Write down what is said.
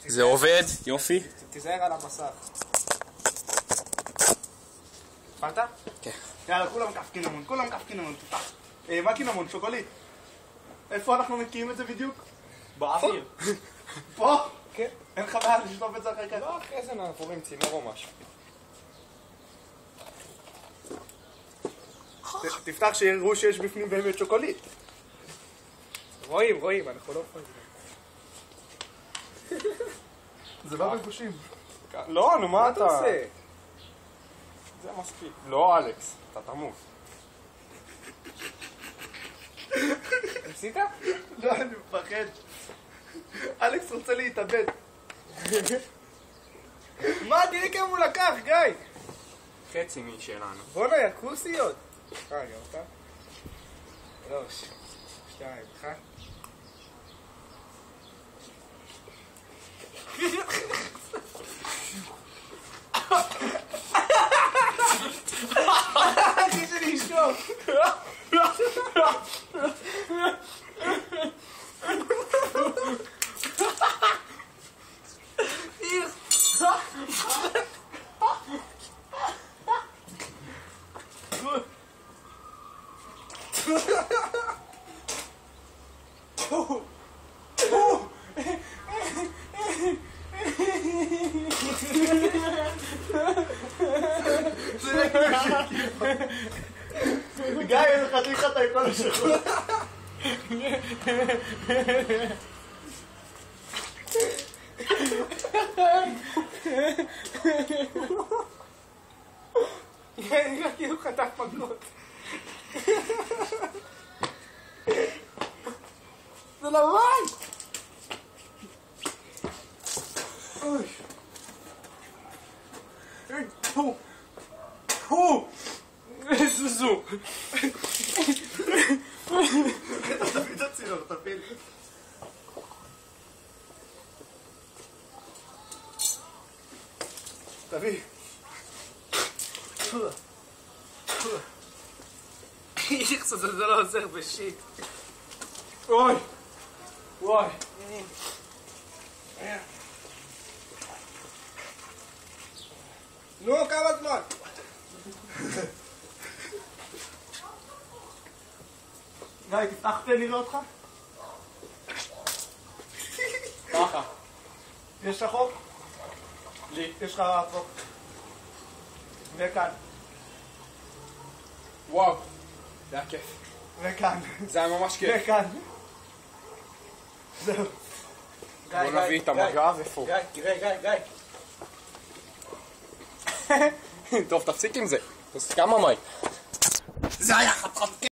זה עובד, יופי. תיזהר על המסך. הפעלת? כן. יאללה, כולם כף קינמון, תפתח. מה קינמון? שוקולית. איפה אנחנו מקיאים את זה בדיוק? באוויר. פה? כן. אין לך בעיה לשלוף את זה אחרי כך? לא, אחרי זה אנחנו רואים צינור או משהו. תפתח שיראו שיש בפנים באמת שוקולית. רואים, אנחנו לא יכולים. זה לא מגושים. לא, נו, מה אתה עושה? זה מספיק. לא, אלכס, אתה תמות. ניסית? לא, אני מפחד. אלכס רוצה להתאבד. מה? תראי כמה הוא לקח, גיא! חצי משלנו. בוא'נה, יקוסיות. רגע, אותה. 3, 2, 1. אחי שלי ישתוק. גיא, איזה חתיך אתה עם כל השחור. גיא, כאילו חתך מגנות. זה לבן! אוי. איזה זו. תביא את הצינור, תפיל. תביא. איכס, זה לא עוזר בשיט. אוי. וואי. נו, כמה זמן? גיא, תפתח פה נראה אותך? ככה. יש לך חוק? לי. יש לך חוק. וכאן. וואו. זה היה כיף. וכאן. זה היה ממש כיף. וכאן. זהו. בוא נביא את המגע ופה. גיא. טוב, תפסיק עם זה. כמה מים? זה היה חתיכת